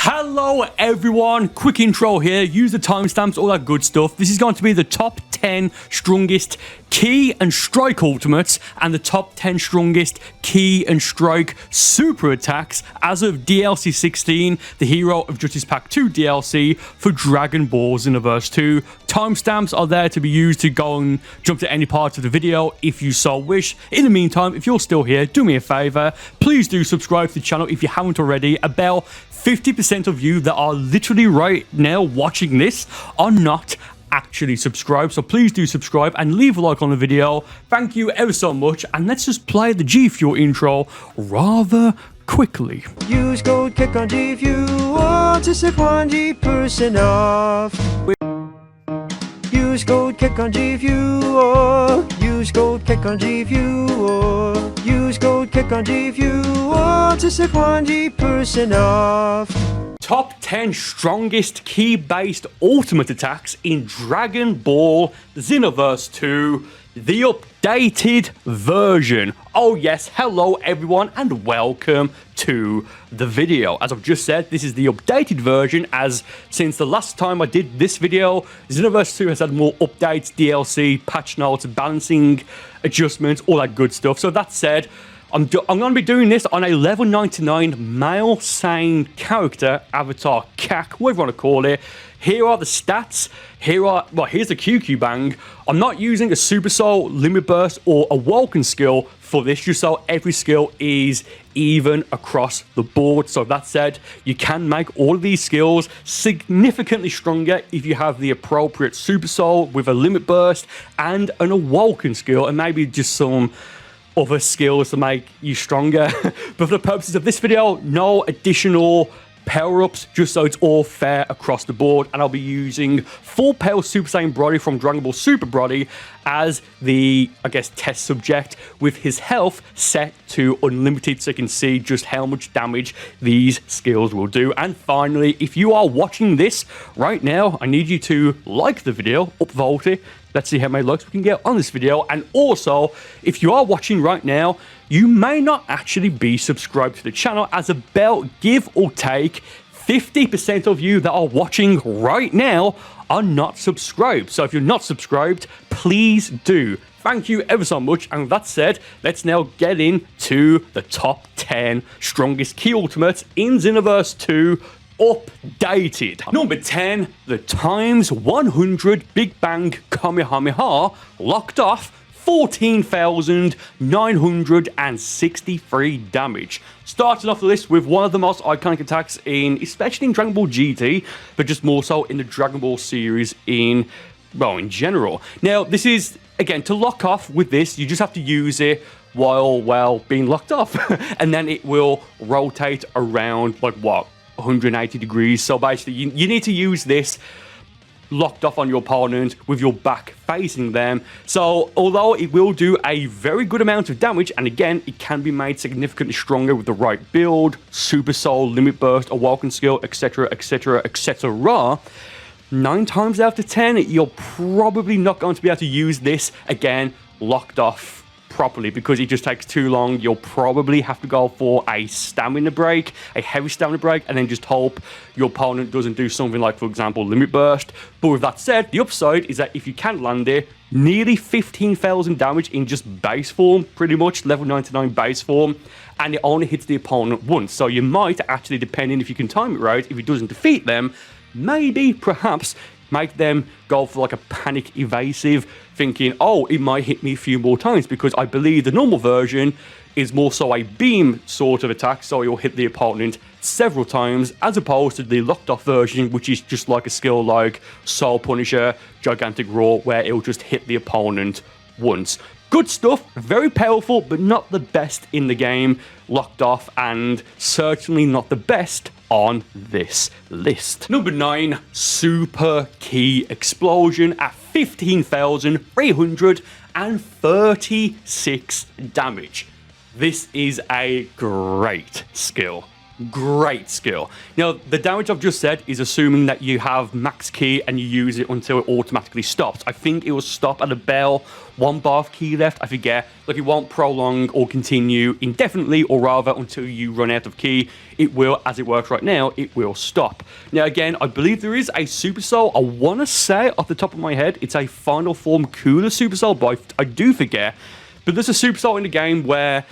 Hello everyone, quick intro here, use the timestamps, all that good stuff. This is going to be the top 10 strongest key and strike ultimates and the top 10 strongest key and strike super attacks as of DLC 16, the Hero of Justice Pack 2 DLC for Dragon Ball Xenoverse 2. Timestamps are there to be used to go and jump to any part of the video if you so wish. In the meantime, if you're still here, do me a favor, please do subscribe to the channel if you haven't already. About 50% of you that are literally right now watching this are not actually subscribed, so please do subscribe and leave a like on the video. Thank you ever so much, and let's just play the G Fuel intro rather quickly. Use code kick on G Fuel to save 20% off. Use code kick on G Fuel. Use code kick on G Fuel. Use code kick on G Fuel to save 20% off. Top 10 strongest key-based ultimate attacks in Dragon Ball Xenoverse 2, the updated version. Oh yes, hello everyone and welcome to the video. As I've just said, this is the updated version, as since the last time I did this video, Xenoverse 2 has had more updates, DLC, patch notes, balancing adjustments, all that good stuff. So that said, I'm going to be doing this on a level 99 male sane character, avatar, CAC, whatever you want to call it. Here are the stats. Here's the QQ Bang. I'm not using a Super Soul, Limit Burst, or a Vulcan skill for this, just so every skill is even across the board. So that said, you can make all of these skills significantly stronger if you have the appropriate Super Soul with a Limit Burst and an Awoken skill, and maybe just some other skills to make you stronger. But for the purposes of this video, no additional power-ups, just so it's all fair across the board. And I'll be using full power Super Saiyan Brody from Dragon Ball Super Brody as the, I guess, test subject, with his health set to unlimited, so you can see just how much damage these skills will do. And finally, if you are watching this right now, I need you to like the video, upvote it. Let's see how many likes we can get on this video. And also, if you are watching right now, you may not actually be subscribed to the channel, as about, give or take, 50% of you that are watching right now are not subscribed. So if you're not subscribed, please do. Thank you ever so much. And with that said, let's now get into the top 10 strongest key ultimates in Xenoverse 2 updated. Number 10, the times 100 Big Bang Kamehameha locked off 14,963 damage. Starting off the list with one of the most iconic attacks especially in Dragon Ball GT, but just more so in the Dragon Ball series in general. Now, this is, again, to lock off with this, you just have to use it while being locked off, and then it will rotate around, 180 degrees. So basically, you need to use this locked off on your opponent with your back facing them. So although it will do a very good amount of damage, and again, it can be made significantly stronger with the right build, Super Soul, Limit Burst, Awoken skill, etc, etc, etc, 9 times out of 10, you're probably not going to be able to use this again locked off properly, because it just takes too long. You'll probably have to go for a stamina break, a heavy stamina break, and then just hope your opponent doesn't do something like, for example, Limit Burst. But with that said, the upside is that if you can land it, nearly 15,000 damage in just base form, pretty much, level 99 base form, and it only hits the opponent once. So you might actually, depending if you can time it right, if it doesn't defeat them, perhaps make them go for a panic evasive, thinking, oh, it might hit me a few more times, because I believe the normal version is more so a beam sort of attack, so it will hit the opponent several times, as opposed to the locked off version, which is just like a skill like Soul Punisher, Gigantic Roar, where it will just hit the opponent once. Good stuff, very powerful, but not the best in the game, locked off, and certainly not the best on this list. Number 9, Super Key Explosion at 15,336 damage. This is a great skill. Great skill. Now, the damage I've just said is assuming that you have max ki and you use it until it automatically stops. I think it will stop at about 1 bar of ki left, I forget. Like, it won't prolong or continue indefinitely, or rather until you run out of ki. It will, as it works right now, it will stop. Now, again, I believe there is a Super Soul. I want to say off the top of my head, it's a Final Form Cooler Super Soul, but I do forget. But there's a Super Soul in the game where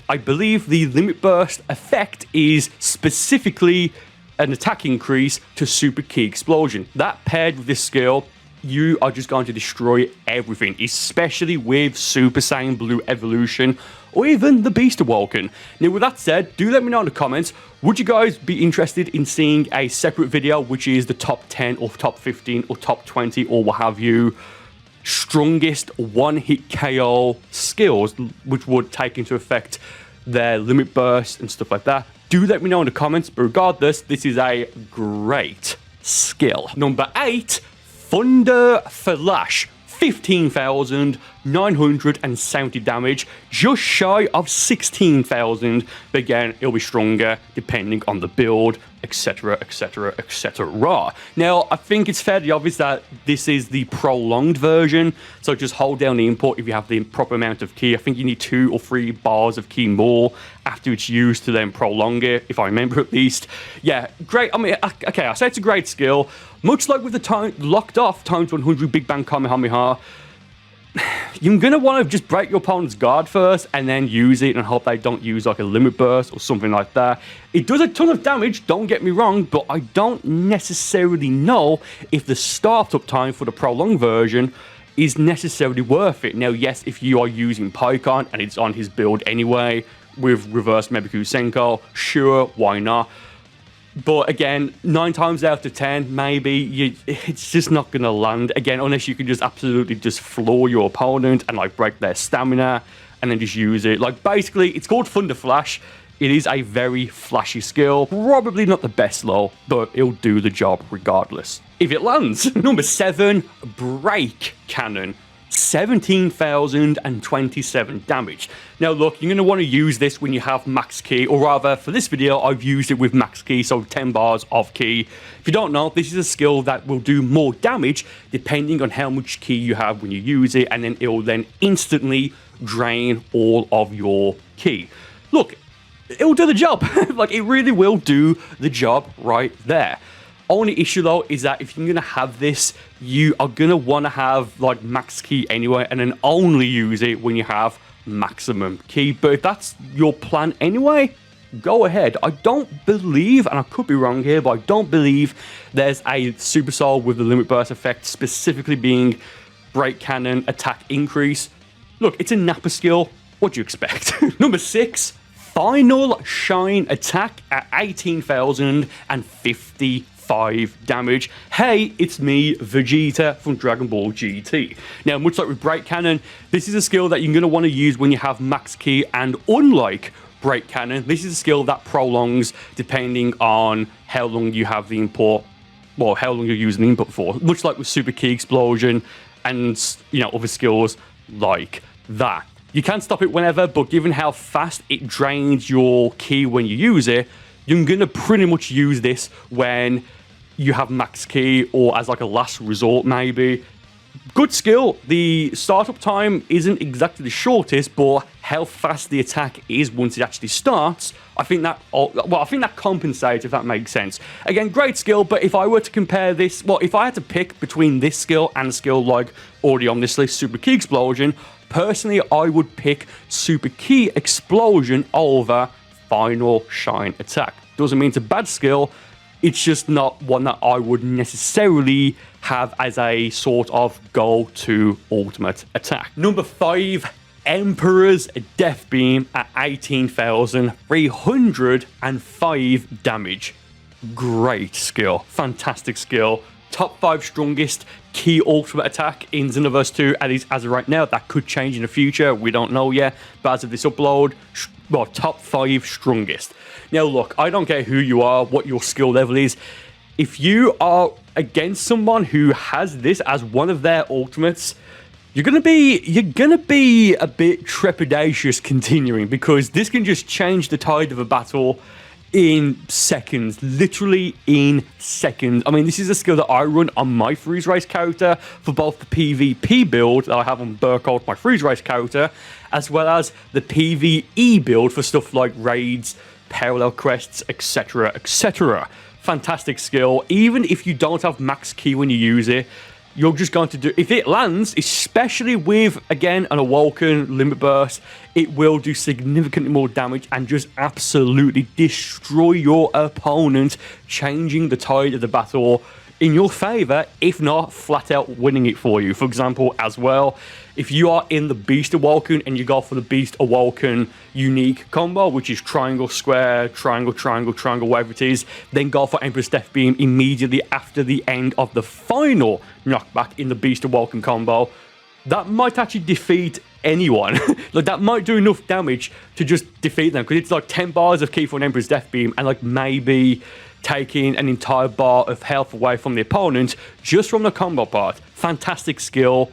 I believe the Limit Burst effect is specifically an attack increase to Super Ki Explosion. That paired with this skill, you are just going to destroy everything, especially with Super Saiyan Blue Evolution or even the Beast Awoken. Now, with that said, do let me know in the comments, would you guys be interested in seeing a separate video, which is the top 10 or top 15 or top 20 or what have you, strongest one-hit KO skills, which would take into effect their limit burst and stuff like that? Do let me know in the comments, but regardless, this is a great skill. Number 8, Thunder Flash. 15,970 damage, just shy of 16,000, but again, it'll be stronger depending on the build, etc, etc, etc. Now, I think it's fairly obvious that this is the prolonged version, so just hold down the input if you have the proper amount of ki. I think you need 2 or 3 bars of ki more after it's used to then prolong it, if I remember at least. Yeah, great. I mean, okay, I say it's a great skill. Much like with the locked off times 100 Big Bang Kamehameha, you're going to want to just break your opponent's guard first and then use it and hope they don't use like a limit burst or something like that. It does a ton of damage, don't get me wrong, but I don't necessarily know if the startup time for the prolonged version is necessarily worth it. Now, yes, if you are using Pycon and it's on his build anyway with reverse Mebiku Senko, sure, why not? But again, 9 times out of 10, maybe it's just not going to land. Again, unless you can just absolutely just floor your opponent and like break their stamina and then just use it. Like, basically, it's called Thunder Flash. It is a very flashy skill. Probably not the best though, but it'll do the job regardless. If it lands. Number 7, Break Cannon. 17,027 damage. Now look, you're going to want to use this when you have max ki, or rather for this video I've used it with max ki, so 10 bars of ki. If you don't know, this is a skill that will do more damage depending on how much ki you have when you use it, and then it will then instantly drain all of your ki. Look, it will do the job. Like, it really will do the job right there. Only issue though is that if you're gonna have this, you are gonna want to have like max ki anyway, and then only use it when you have maximum ki. But if that's your plan anyway, go ahead. I don't believe, and I could be wrong here, but I don't believe there's a Super Soul with the limit burst effect specifically being Break Cannon attack increase. Look, it's a Nappa skill. What do you expect? Number 6, Final Shine attack at 18,055 damage. Hey, it's me, Vegeta from Dragon Ball GT. Now, much like with Break Cannon, this is a skill that you're going to want to use when you have max ki, and unlike Break Cannon, this is a skill that prolongs depending on how long you have the input, well, how long you're using the input for. Much like with Super Ki Explosion and, you know, other skills like that. You can stop it whenever, but given how fast it drains your ki when you use it, you're going to pretty much use this when you have max ki, or as like a last resort maybe. Good skill. The startup time isn't exactly the shortest, but how fast the attack is once it actually starts, I think that, well, I think that compensates, if that makes sense. Again, great skill, but if I were to compare this, well, if I had to pick between this skill and a skill like already on this list, Super Ki Explosion, personally, I would pick Super Ki Explosion over Final Shine attack. Doesn't mean it's a bad skill, it's just not one that I would necessarily have as a sort of go-to ultimate attack. Number 5, Emperor's Death Beam at 18,305 damage. Great skill, fantastic skill. Top 5 strongest ki ultimate attack in Xenoverse 2, at least as of right now. That could change in the future, we don't know yet, but as of this upload, well, top 5 strongest. Now look, I don't care who you are, what your skill level is. If you are against someone who has this as one of their ultimates, you're gonna be a bit trepidatious continuing, because this can just change the tide of a battle in seconds, literally in seconds. I mean, this is a skill that I run on my freeze race character for both the PvP build that I have on Burcol, my freeze race character, as well as the PvE build for stuff like raids, parallel quests, etc, etc. Fantastic skill. Even if you don't have max ki when you use it, you're just going to do, if it lands, especially with, again, an awoken limit burst, it will do significantly more damage and just absolutely destroy your opponent, changing the tide of the battle in your favor, if not flat out winning it for you. For example, as well, if you are in the Beast Awoken and you go for the Beast Awoken unique combo, which is triangle, square, triangle, triangle, triangle, whatever it is, then go for Emperor's Death Beam immediately after the end of the final knockback in the Beast Awoken combo, that might actually defeat anyone. Like, that might do enough damage to just defeat them, because it's like 10 bars of ki for an Emperor's Death Beam and like maybe taking an entire bar of health away from the opponent just from the combo part. Fantastic skill.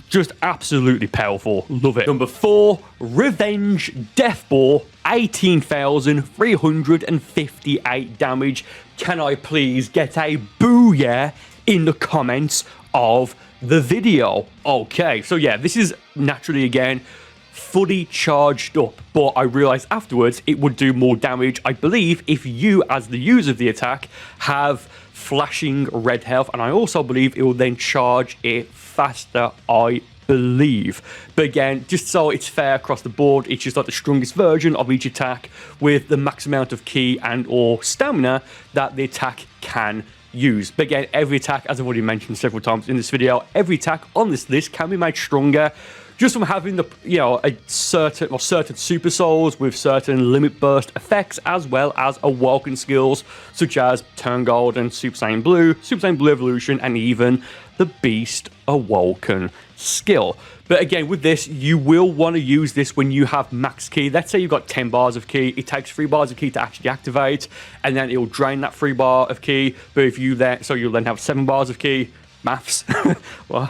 Just absolutely powerful. Love it. Number 4, Revenge Death Ball, 18,358 damage. Can I please get a booyah in the comments of the video? Okay, so yeah, this is naturally, again, fully charged up, but I realized afterwards it would do more damage, I believe, if you, as the user of the attack, have flashing red health, and I also believe it will then charge it faster, I believe. But again, just so it's fair across the board, it's just like the strongest version of each attack with the max amount of ki and or stamina that the attack can use. But again, every attack, as I've already mentioned several times in this video, every attack on this list can be made stronger just from having the, you know, a certain super souls with certain limit burst effects, as well as awoken skills such as Turn Golden, Super Saiyan Blue Evolution, and even the Beast Awoken skill. But again, with this, you will want to use this when you have max ki. Let's say you've got 10 bars of ki. It takes 3 bars of ki to actually activate, and then it will drain that 3 bar of ki. But if you then, so you'll then have 7 bars of ki. Maths. Well,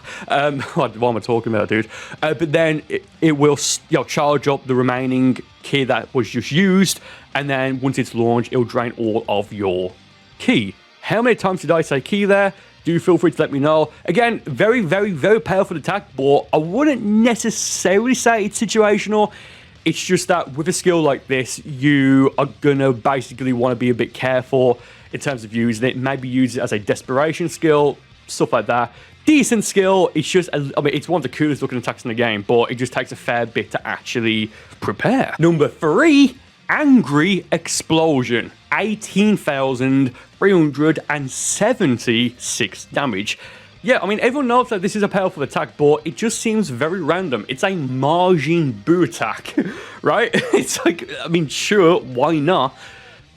what am I talking about, dude? But then it will, you know, charge up the remaining ki that was just used, and then once it's launched, it'll drain all of your ki. How many times did I say ki there? Do feel free to let me know. Again, very, very, very powerful attack, but I wouldn't necessarily say it's situational. It's just that with a skill like this, you are gonna basically want to be a bit careful in terms of using it. Maybe use it as a desperation skill, stuff like that. Decent skill. It's just, I mean, it's one of the coolest looking attacks in the game, but it just takes a fair bit to actually prepare. Number 3, Angry Explosion, 18,376 damage. Yeah, I mean, everyone knows that this is a powerful attack, but it just seems very random. It's a Majin Buu attack, right? It's like, I mean, sure, why not?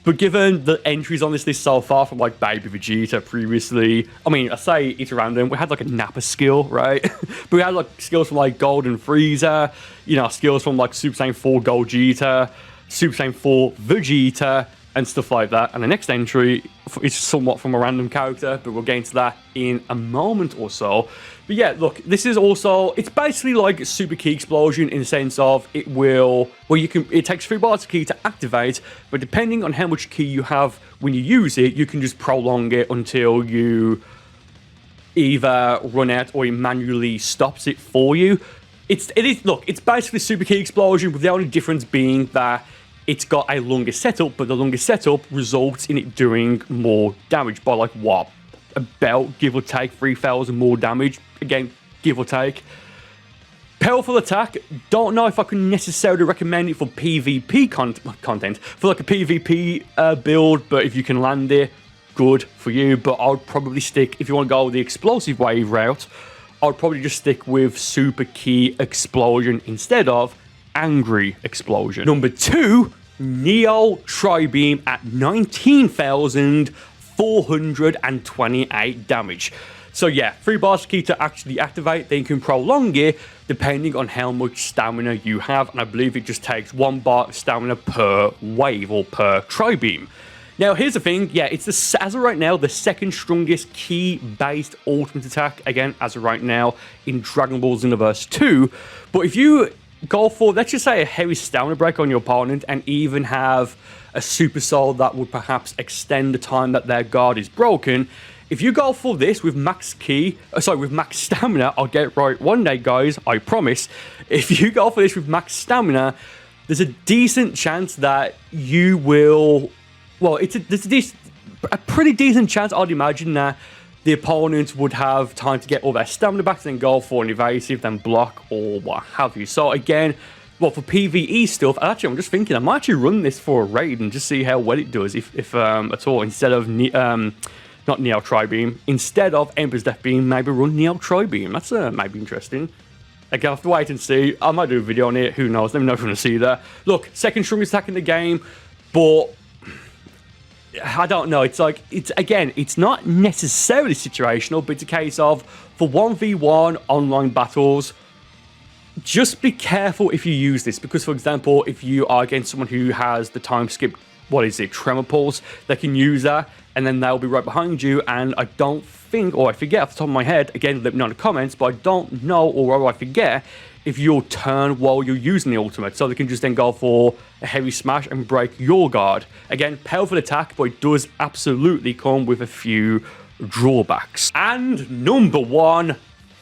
But given the entries on this list so far from like Baby Vegeta previously, I mean, I say it's random. We had like a Nappa skill, right? But we had like skills from like Golden Frieza, you know, skills from like Super Saiyan 4 Gogeta, Super Saiyan 4 Vegeta, and stuff like that. And the next entry is somewhat from a random character, but we'll get into that in a moment or so. But yeah, look, this is also, it's basically like Super Ki Explosion in the sense of it will, well, you can, it takes 3 bars of ki to activate, but depending on how much ki you have when you use it, you can just prolong it until you either run out or it manually stops it for you. Look, it's basically Super Ki Explosion, with the only difference being that it's got a longer setup, but the longer setup results in it doing more damage by like what? About, give or take, 3,000 more damage. Again, give or take. Powerful attack. Don't know if I can necessarily recommend it for PvP content. For like a PvP build, but if you can land it, good for you. But I would probably stick, if you want to go the explosive wave route, I would probably just stick with Super Ki Explosion instead of Angry Explosion. Number 2, Neo Tri-Beam at 19,428 damage. So yeah, 3 bars of ki to actually activate, then you can prolong it depending on how much stamina you have, and I believe it just takes 1 bar of stamina per wave or per Tri-Beam. Now here's the thing, yeah, it's as of right now the second strongest ki-based ultimate attack, again, as of right now, in Dragon Ball Xenoverse 2, but if you go for, let's just say, a heavy stamina break on your opponent and even have a super soul that would perhaps extend the time that their guard is broken. If you go for this with max stamina, I'll get it right one day, guys, I promise. If you go for this with max stamina, there's a decent chance that you will, well, there's a pretty decent chance, I'd imagine, that the opponent would have time to get all their stamina back, then go for an evasive, then block, or what have you. So again, well, for PvE stuff, actually, I'm just thinking I might actually run this for a raid and just see how well it does, if at all, instead of not Neo Tri-Beam. Instead of Emperor's Death Beam, maybe run Neo Tri-Beam. That's maybe interesting. Again, I'll have to wait and see. I might do a video on it. Who knows? Let me know if you want to see that. Look, second strongest attack in the game, but I don't know. It's like, it's not necessarily situational, but it's a case of, for 1v1 online battles, just be careful if you use this. Because, for example, if you are against someone who has the time skip, Tremor Pulse, they can use that, and then they'll be right behind you, and I don't think, or I forget off the top of my head, again, let me know in the comments, but I don't know, or I forget, if you'll turn while you're using the ultimate, so they can just then go for a heavy smash and break your guard. Again, powerful attack, but it does absolutely come with a few drawbacks. And number one,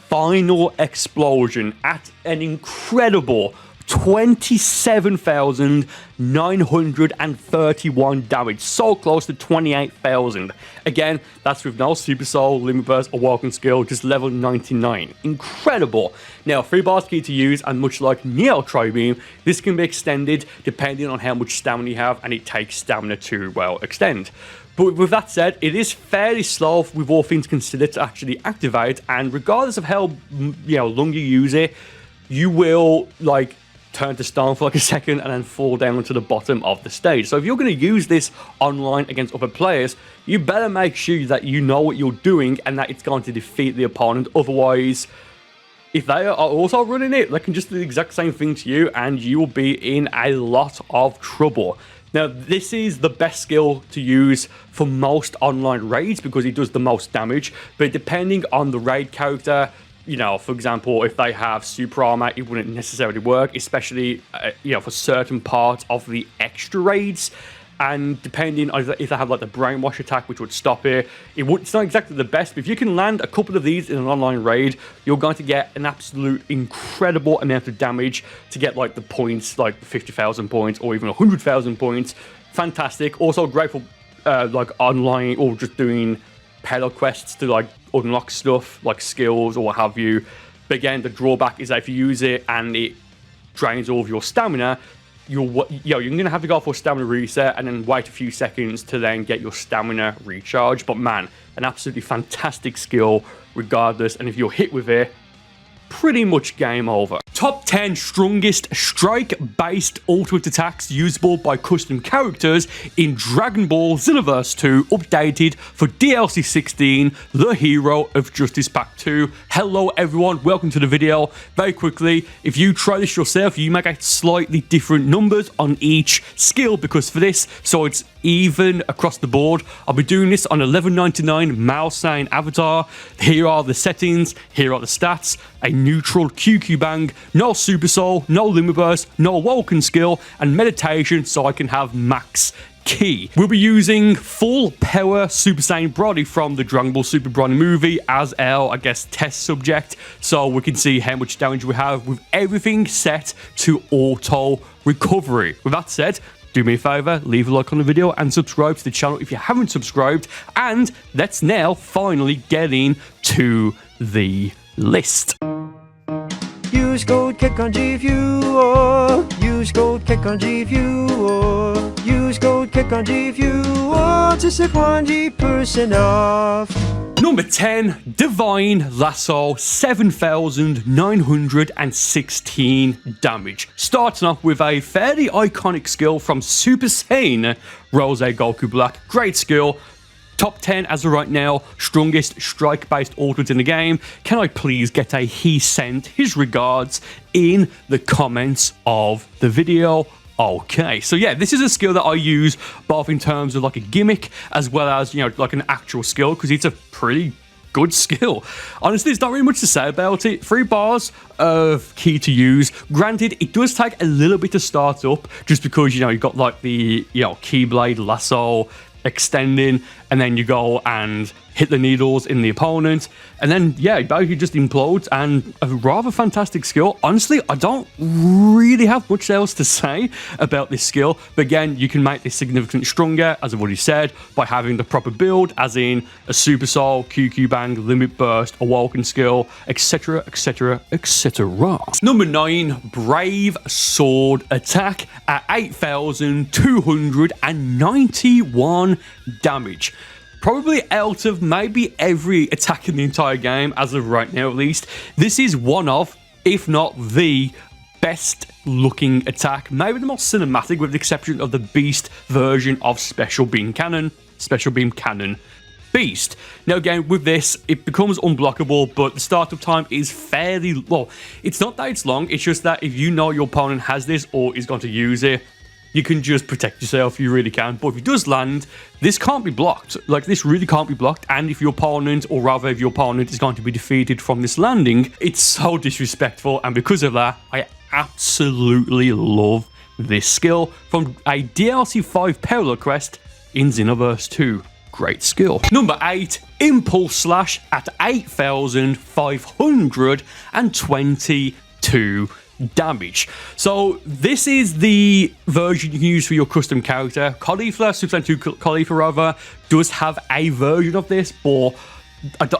Final Explosion at an incredible 27,931 damage, so close to 28,000. Again, that's with no Super Soul, Limit Burst, or Walking Skill, just level 99. Incredible. Now, 3 bars key to use, and much like Neo Tri-Beam, this can be extended depending on how much stamina you have, and it takes stamina to, well, extend. But with that said, it is fairly slow with all things considered to actually activate, and regardless of how long you use it, you will like turn to stone for like a second and then fall down to the bottom of the stage. So if you're going to use this online against other players, you better make sure that you know what you're doing and that it's going to defeat the opponent. Otherwise, if they are also running it, they can just do the exact same thing to you and you will be in a lot of trouble. Now, this is the best skill to use for most online raids because it does the most damage, but depending on the raid character, for example, if they have super armor, it wouldn't necessarily work, especially, for certain parts of the extra raids. And depending on if they have like the brainwash attack, which would stop it, it's not exactly the best. But if you can land a couple of these in an online raid, you're going to get an absolute incredible amount of damage to get like the points, like 50,000 points or even 100,000 points. Fantastic. Also great for like online or just doing pedal quests to like unlock stuff like skills or what have you. But again, the drawback is that if you use it and it drains all of your stamina, you're going to have to go for a stamina reset and then wait a few seconds to then get your stamina recharge. But man, an absolutely fantastic skill regardless, and if you're hit with it, pretty much game over. Top 10 strongest strike-based ultimate attacks usable by custom characters in Dragon Ball Xenoverse 2, updated for DLC 16, The Hero of Justice Pack 2. Hello everyone, welcome to the video. Very quickly, if you try this yourself, you might get slightly different numbers on each skill, because for this, so it's even across the board, I'll be doing this on 1199 Malsane avatar. Here are the settings, here are the stats, a neutral QQ bang, no Super Soul, no Limit Burst, no Awoken skill, and meditation so I can have max ki. We'll be using full power Super Saiyan Brody from the Dragon Ball Super Brody movie as our, test subject, so we can see how much damage we have with everything set to auto recovery. With that said, do me a favor, leave a like on the video and subscribe to the channel if you haven't subscribed, and let's now finally get into the list. Use code KickOnG if you want. Use code KickOnG if you want. Use code KickOnG if you want to save 1% off. Number 10, Divine Lasso, 7,916 damage. Starting off with a fairly iconic skill from Super Saiyan Rose Goku Black. Great skill. Top 10 as of right now, strongest strike-based ultimates in the game. Can I please get a he sent his regards in the comments of the video? Okay, so yeah, this is a skill that I use both in terms of like a gimmick as well as, like an actual skill, because it's a pretty good skill. Honestly, there's not really much to say about it. 3 bars of key to use. Granted, it does take a little bit to start up, just because, you know, you've got like the, you know, keyblade, lasso, extending, and then you go and hit the needles in the opponent, and then yeah, it basically just implodes. And a rather fantastic skill. Honestly, I don't really have much else to say about this skill, but again, you can make this significantly stronger, as I've already said, by having the proper build, as in a Super Soul, QQ Bang, Limit Burst, Awoken skill, etc, etc, etc. Number 9, Brave Sword Attack at 8,291 damage. Probably out of maybe every attack in the entire game, as of right now at least, this is one of, if not the best looking attack, maybe the most cinematic, with the exception of the Beast version of Special Beam Cannon Beast. Now again, with this, it becomes unblockable, but the startup time is fairly, well, it's not that it's long, it's just that if you know your opponent has this or is going to use it, you can just protect yourself, you really can. But if it does land, this can't be blocked. Like, this really can't be blocked. And if your opponent, or rather if your opponent is going to be defeated from this landing, it's so disrespectful. And because of that, I absolutely love this skill from a DLC 5 parallel quest in Xenoverse 2. Great skill. Number 8, Impulse Slash at 8,522 damage. So this is the version you can use for your custom character. Caulifla, Super Saiyan 2 Caulifla rather, does have a version of this, but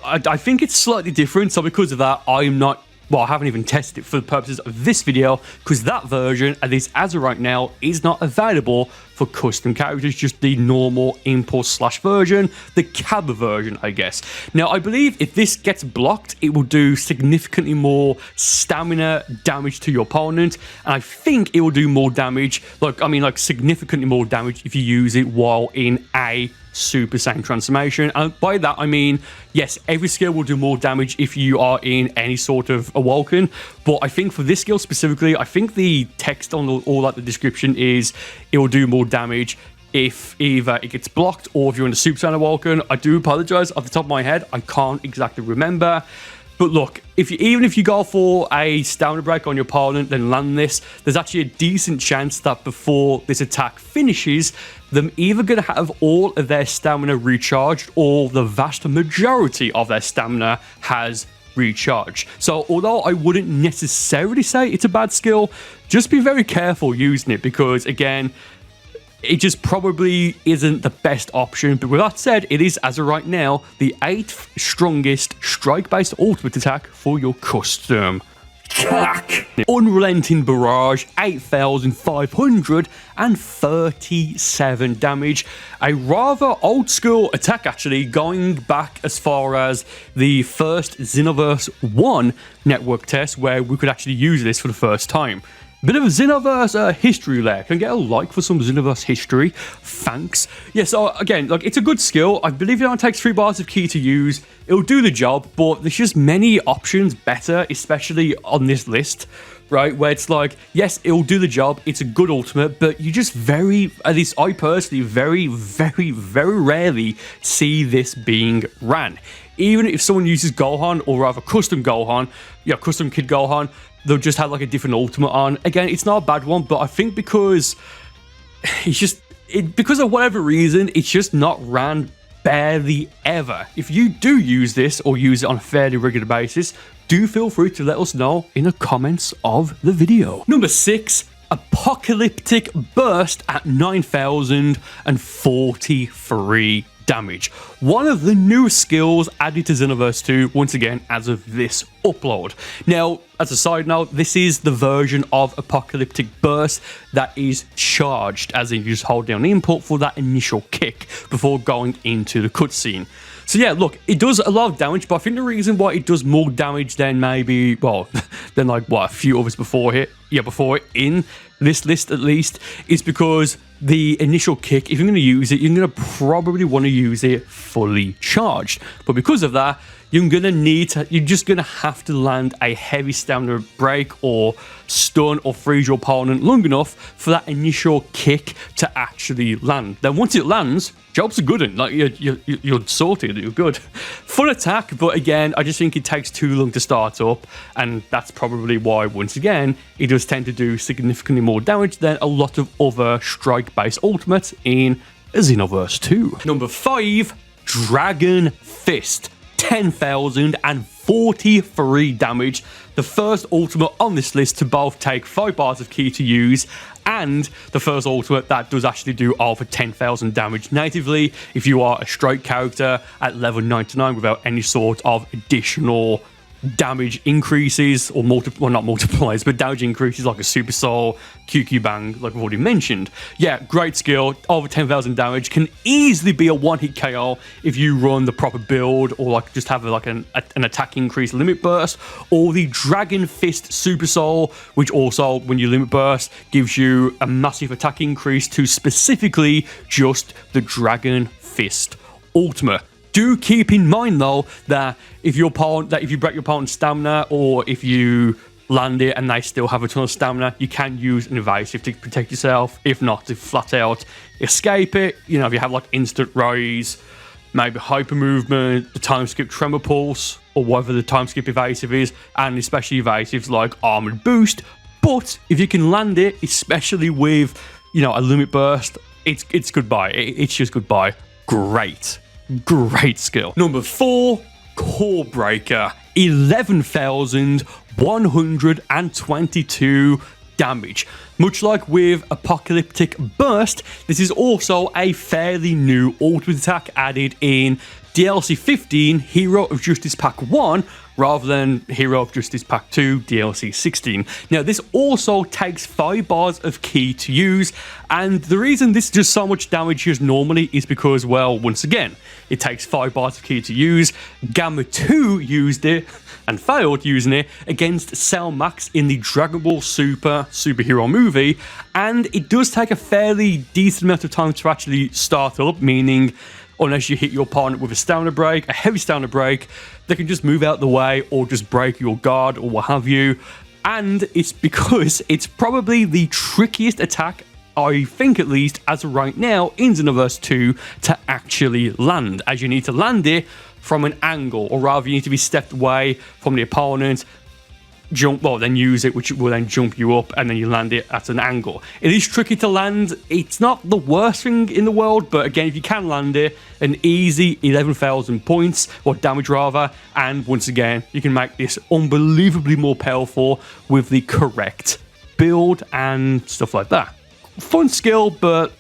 I think it's slightly different. So because of that, I'm not, well, I haven't even tested it for the purposes of this video, because that version, at least as of right now, is not available for custom characters, just the normal Impulse Slash version, the cab version, I guess. Now, I believe if this gets blocked, it will do significantly more stamina damage to your opponent, and I think it will do more damage, like significantly more damage if you use it while in a Super Saiyan transformation. And by that I mean, yes, every skill will do more damage if you are in any sort of Awoken, but I think for this skill specifically, I think the text on all like the description is it will do more damage if either it gets blocked or if you're in the Super Saiyan Awoken. I do apologize, off the top of my head I can't exactly remember. But look, even if you go for a stamina break on your opponent, then land this, there's actually a decent chance that before this attack finishes, they're either going to have all of their stamina recharged or the vast majority of their stamina has recharged. So although I wouldn't necessarily say it's a bad skill, just be very careful using it, because again, it just probably isn't the best option. But with that said, it is, as of right now, the 8th strongest strike-based ultimate attack for your custom. Unrelenting Barrage, 8,537 damage. A rather old school attack, actually, going back as far as the first Xenoverse 1 network test, where we could actually use this for the first time. Bit of a Xenoverse history there. Can I get a like for some Xenoverse history? Thanks. Yeah, so again, like, it's a good skill. I believe it only takes 3 bars of key to use. It'll do the job, but there's just many options better, especially on this list, right? Where it's like, yes, it'll do the job. It's a good ultimate, but you just at least I personally, very, very, very rarely see this being ran. Even if someone uses Gohan, or rather custom Gohan, yeah, custom Kid Gohan, they'll just have like a different ultimate on. Again, it's not a bad one, but I think because because of whatever reason, it's just not ran barely ever. If you do use this or use it on a fairly regular basis, do feel free to let us know in the comments of the video. Number 6, Apocalyptic Burst at 9,043 damage. One of the new skills added to Xenoverse 2, once again, as of this upload. Now, as a side note, this is the version of Apocalyptic Burst that is charged, as in you just hold down the input for that initial kick before going into the cutscene. So yeah, look, it does a lot of damage, but I think the reason why it does more damage than maybe, well, than like, what, a few others before it in this list at least, is because the initial kick, if you're going to use it, you're going to probably want to use it fully charged. But because of that, you're just going to have to land a heavy stamina break or stun or freeze your opponent long enough for that initial kick to actually land. Then once it lands, job's a good one. Like you're sorted, you're good. Fun attack, but again, I just think it takes too long to start up, and that's probably why, once again, it does tend to do significantly more damage than a lot of other strike-based ultimates in Xenoverse 2. Number 5, Dragon Fist. 10,043 damage. The first ultimate on this list to both take 5 bars of ki to use, and the first ultimate that does actually do over 10,000 damage natively if you are a strike character at level 99 without any sort of additional damage increases or not multipliers, but damage increases like a Super Soul, QQ Bang, like I've already mentioned. Yeah, great skill, over 10,000 damage, can easily be a one-hit KO if you run the proper build or like just have like an attack increase limit burst, or the Dragon Fist Super Soul, which also, when you limit burst, gives you a massive attack increase to specifically just the Dragon Fist ultimate. Do keep in mind though that if you break your opponent's stamina, or if you land it and they still have a ton of stamina, you can use an evasive to protect yourself. If not, to flat out escape it. You know, if you have like instant rise, maybe hyper movement, the time skip tremor pulse, or whatever the time skip evasive is, and especially evasives like armored boost. But if you can land it, especially with, you know, a limit burst, it's goodbye. It's just goodbye. Great skill. Number 4, Core Breaker. 11,122 damage. Much like with Apocalyptic Burst, this is also a fairly new ultimate attack added in DLC 15 Hero of Justice Pack 1 rather than Hero of Justice Pack 2 DLC 16. Now, this also takes 5 bars of ki to use, and the reason this does so much damage here normally is because, well, once again, it takes 5 bars of ki to use. Gamma 2 used it and failed using it against Cell Max in the Dragon Ball superhero movie, and it does take a fairly decent amount of time to actually start up, meaning unless you hit your opponent with a stamina break, a heavy stamina break, they can just move out the way or just break your guard or what have you. And it's because it's probably the trickiest attack, I think at least as of right now, in Xenoverse 2 to actually land, as you need to land it from an angle, or rather you need to be stepped away from the opponent, then use it, which will then jump you up, and then you land it at an angle. It is tricky to land. It's not the worst thing in the world, but again, if you can land it, an easy 11,000 points, or damage rather, and once again, you can make this unbelievably more powerful with the correct build and stuff like that. Fun skill, but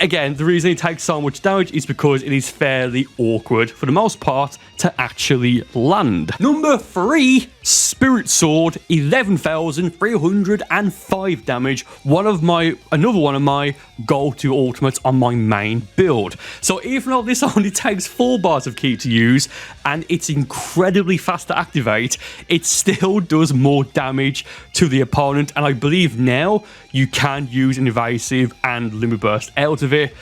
again, the reason it takes so much damage is because it is fairly awkward, for the most part, to actually land. Number 3, Spirit Sword, 11,305 damage. Another one of my go-to ultimates on my main build. So even though this only takes 4 bars of ki to use, and it's incredibly fast to activate, it still does more damage to the opponent, and I believe now you can use an evasive and limit burst out of it.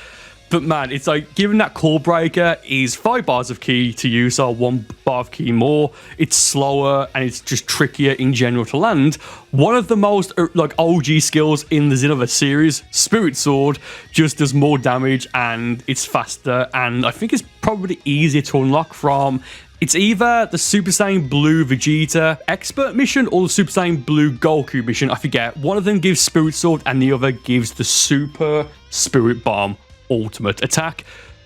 But man, it's like, given that Core Breaker is 5 bars of ki to use, or 1 bar of ki more, it's slower and it's just trickier in general to land. One of the most like OG skills in the Xenoverse series, Spirit Sword, just does more damage and it's faster, and I think it's probably easier to unlock from. It's either the Super Saiyan Blue Vegeta Expert mission or the Super Saiyan Blue Goku mission, I forget. One of them gives Spirit Sword and the other gives the Super Spirit Bomb ultimate attack.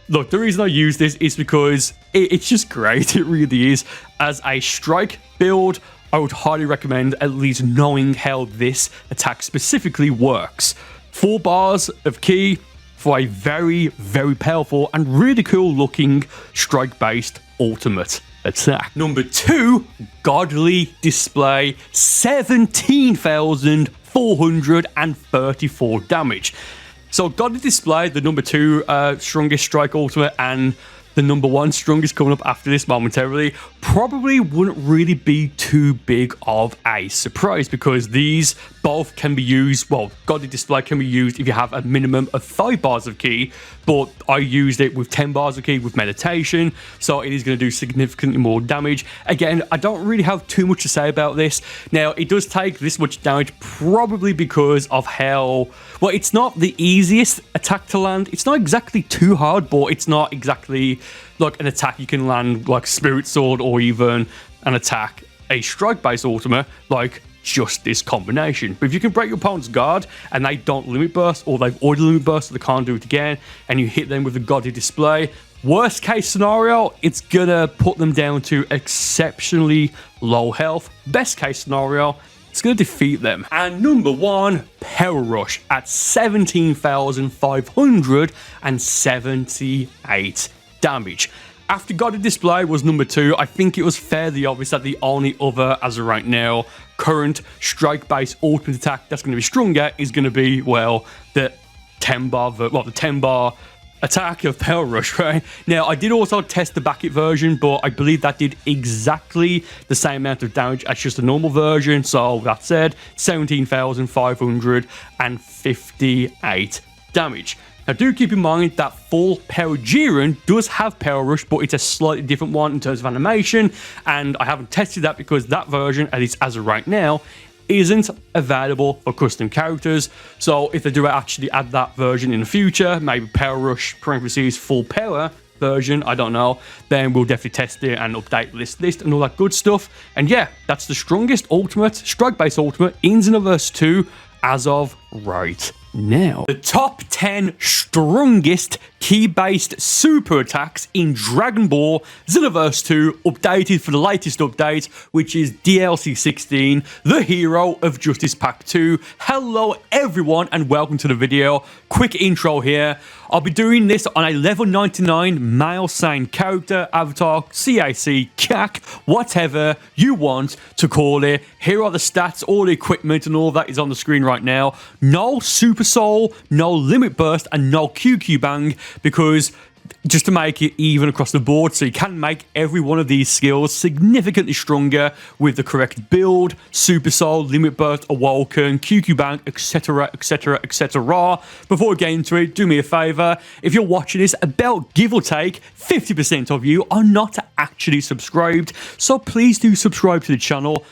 Look, the reason I use this is because it's just great. It really is. As a strike build, I would highly recommend at least knowing how this attack specifically works. 4 bars of ki for a very, very powerful and really cool looking strike-based ultimate attack. Number 2, Godly Display, 17,434 damage. So Godly Display, the number 2 strongest strike ultimate, and the number one strongest coming up after this momentarily, probably wouldn't really be too big of a surprise because these both can be used, well, Godly Display can be used if you have a minimum of 5 bars of ki, but I used it with 10 bars of ki with meditation, so it is going to do significantly more damage. Again, I don't really have too much to say about this. Now, it does take this much damage probably because of how, well, it's not the easiest attack to land. It's not exactly too hard, but it's not exactly like an attack you can land like Spirit Sword or even an attack, a strike-based ultimate, like just this combination. But if you can break your opponent's guard and they don't limit burst, or they've already limit burst so they can't do it again, and you hit them with a Godly Display, worst case scenario, it's gonna put them down to exceptionally low health. Best case scenario, it's going to defeat them. And number one, Power Rush at 17,578 damage. After Godly Display was number 2, I think it was fairly obvious that the only other, as of right now, current strike-based ultimate attack that's going to be stronger is going to be, well, the 10 bar attack of Power Rush, right? Now, I did also test the Backit version, but I believe that did exactly the same amount of damage as just the normal version. So, that said, 17,558 damage. Now, do keep in mind that full Power Jiren does have Power Rush, but it's a slightly different one in terms of animation, and I haven't tested that because that version, at least as of right now, isn't available for custom characters. So if they do actually add that version in the future, maybe Power Rush parentheses full power version, I don't know, then we'll definitely test it and update list and all that good stuff. And yeah, that's the strongest ultimate, strike-based ultimate in Xenoverse 2 as of right now. The top 10 strongest ki-based super attacks in Dragon Ball Xenoverse 2, updated for the latest update, which is DLC 16, The Hero of Justice Pack 2. Hello everyone and welcome to the video. Quick intro here. I'll be doing this on a level 99 male sane character, avatar, CAC, CAC, whatever you want to call it. Here are the stats, all the equipment and all that is on the screen right now. No Super Soul, no Limit Burst, and no QQ Bang, because just to make it even across the board, so you can make every one of these skills significantly stronger with the correct build, Super Soul, Limit Burst, Awoken, QQ Bang, etc, etc, etc. Before we get into it, do me a favour, if you're watching this, about give or take 50% of you are not actually subscribed, so please do subscribe to the channel.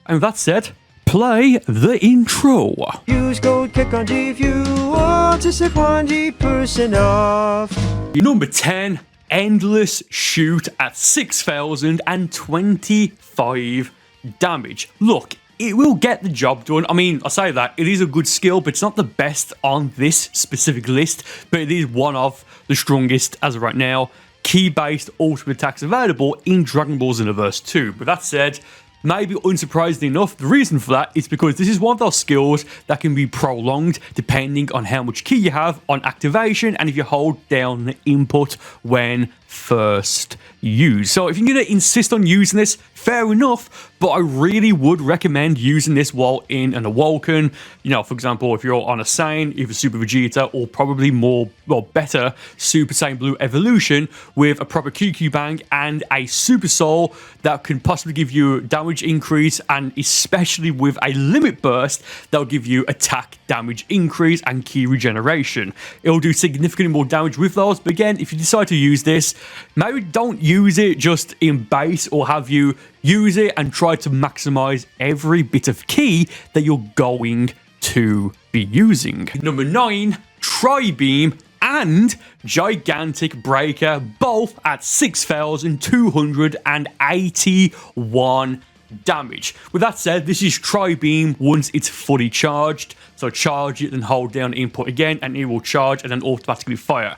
And with that said, play the intro. Use code KICKONG if you want to save 100% off. Number 10, Endless Shoot at 6,025 damage. Look, it will get the job done. I mean, I say that, it is a good skill, but it's not the best on this specific list, but it is one of the strongest as of right now ki-based ultimate attacks available in Dragon Ball Xenoverse 2. But that said, maybe unsurprisingly enough, the reason for that is because this is one of those skills that can be prolonged depending on how much ki you have on activation and if you hold down the input when first used. So if you're going to insist on using this, fair enough, but I really would recommend using this while in an Awoken. You know, for example, if you're on a Saiyan, either Super Vegeta or probably more, well, better Super Saiyan Blue Evolution with a proper QQ Bang and a Super Soul that can possibly give you damage increase, and especially with a Limit Burst that'll give you attack damage increase and ki regeneration. It'll do significantly more damage with those, but again, if you decide to use this, maybe don't use it just in base, or have you use it and try to maximize every bit of ki that you're going to be using. Number 9, Tri-Beam and Gigantic Breaker, both at 6,281 damage. With that said, this is Tri-Beam once it's fully charged. So charge it and hold down input again and it will charge and then automatically fire.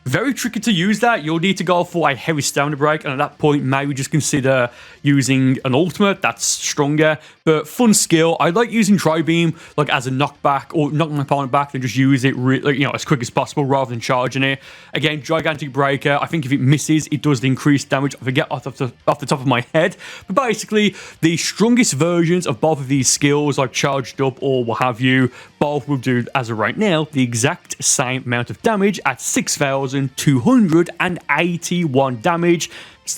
Very tricky to use that. You'll need to go for a heavy stamina break, and at that point, maybe just consider using an ultimate that's stronger. But fun skill. I like using Tri-Beam like as a knockback, or knock my opponent back, and just use it as quick as possible rather than charging it. Again, Gigantic Breaker. I think if it misses, it does the increased damage. I forget off the top of my head. But basically, the strongest versions of both of these skills, like charged up or what have you, both will do as of right now the exact same amount of damage at 6,000. 7,281 damage.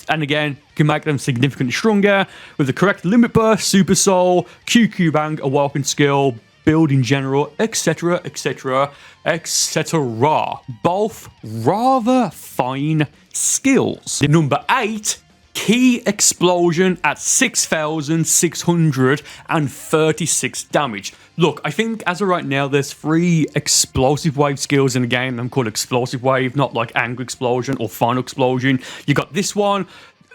And again, can make them significantly stronger with the correct limit burst, super soul, QQ bang, awoken skill, build in general, etc, etc, etc. Both rather fine skills. Number 8, Key Explosion at 6,636 damage. Look, I think as of right now, there's 3 Explosive Wave skills in the game. I'm called Explosive Wave, not like Angry Explosion or Final Explosion. You got this one,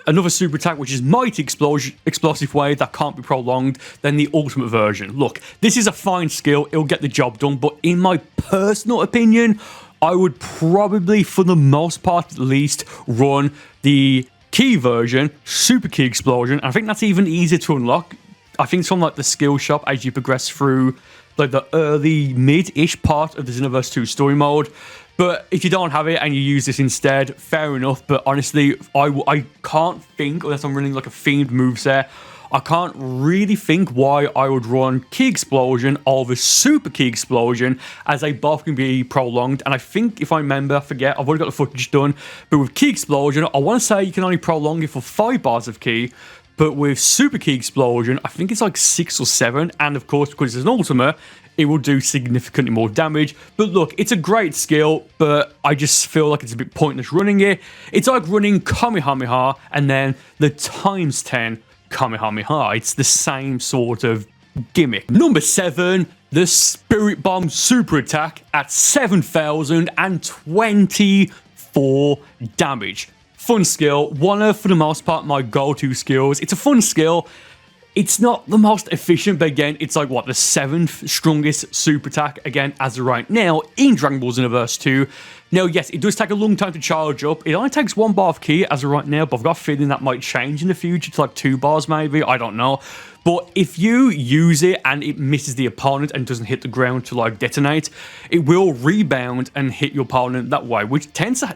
another super attack, which is Mighty Explosive Wave that can't be prolonged, then the ultimate version. Look, this is a fine skill, it'll get the job done, but in my personal opinion, I would probably, for the most part at least, run the Key version, Super Key Explosion. I think that's even easier to unlock. I think it's from like the skill shop as you progress through like the early mid-ish part of the Xenoverse 2 story mode. But if you don't have it and you use this instead, fair enough. But honestly, I can't think, unless I'm running like a themed moveset, I can't really think why I would run Key Explosion over Super Key Explosion, as they both can be prolonged. And I think, if I remember, I forget, I've already got the footage done, but with Key Explosion, I want to say you can only prolong it for 5 bars of Key, but with Super Key Explosion, I think it's like 6 or 7, and of course, because it's an ultimate, it will do significantly more damage. But look, it's a great skill, but I just feel like it's a bit pointless running it. It's like running Kamehameha and then the times 10 Kamehameha. It's the same sort of gimmick. Number 7, the Spirit Bomb super attack at 7,024 damage. Fun skill, one of, for the most part, my go-to skills. It's a fun skill. It's not the most efficient, but again, it's like, what, the 7th strongest super attack, again, as of right now, in Dragon Ball Xenoverse 2. Now, yes, it does take a long time to charge up. It only takes 1 bar of Key as of right now, but I've got a feeling that might change in the future to like 2 bars maybe, I don't know. But if you use it and it misses the opponent and doesn't hit the ground to like detonate, it will rebound and hit your opponent that way, which tends to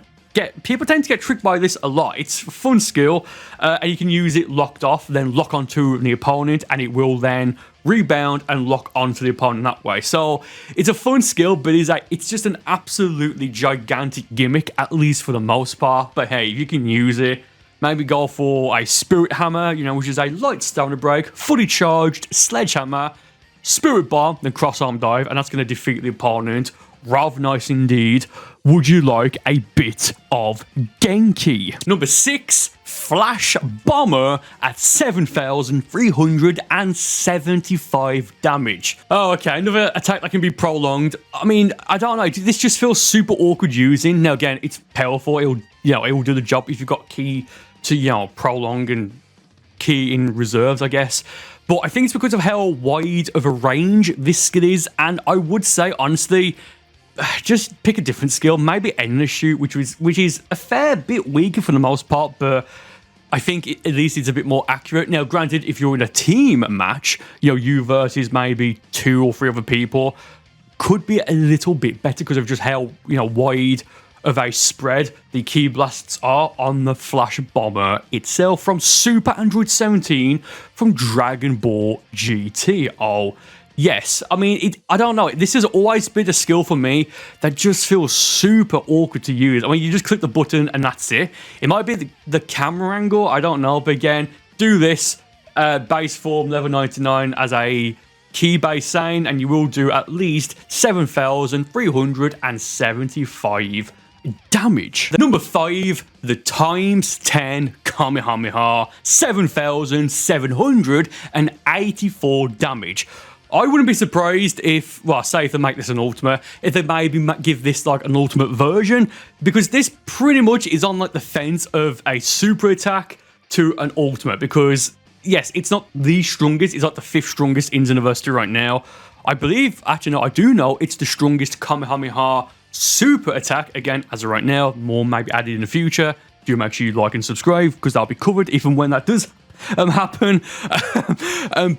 people tend to get tricked by this a lot. It's a fun skill, and you can use it locked off, then lock onto the opponent, and it will then rebound and lock onto the opponent that way. So it's a fun skill, but it's just an absolutely gigantic gimmick, at least for the most part. But hey, if you can use it, maybe go for a Spirit Hammer, you know, which is a light stoner break, fully charged Sledgehammer, Spirit Bomb, then cross arm dive, and that's going to defeat the opponent. Rather nice indeed. Would you like a bit of Genki? Number 6, Flash Bomber at 7,375 damage. Oh, okay, another attack that can be prolonged. I mean, I don't know. This just feels super awkward using. Now, again, it's powerful. It will do the job if you've got Key to, prolong and Key in reserves, I guess. But I think it's because of how wide of a range this skill is, and I would say, honestly, just pick a different skill, maybe Endless Shoot, which is a fair bit weaker for the most part, but I think at least it's a bit more accurate. Now, granted, if you're in a team match, you versus maybe 2 or 3 other people, could be a little bit better because of just how, wide of a spread the Key Blasts are on the Flash Bomber itself from Super Android 17 from Dragon Ball GT. Oh, yes, I mean, I don't know. This has always been a skill for me that just feels super awkward to use. I mean, you just click the button and that's it. It might be the camera angle, I don't know. But again, do this base form level 99 as a Key base Sane, and you will do at least 7,375 damage. Number 5, the times 10 Kamehameha, 7,784 damage. I wouldn't be surprised if, say if they make this an ultimate, if they maybe give this like an ultimate version, because this pretty much is on like the fence of a super attack to an ultimate, because yes, it's not the strongest, it's like the 5th strongest in Xenoverse 2 right now. I believe, actually no, I do know it's the strongest Kamehameha super attack, again, as of right now. More may be added in the future. Do make sure you like and subscribe, because that'll be covered even when that does happen.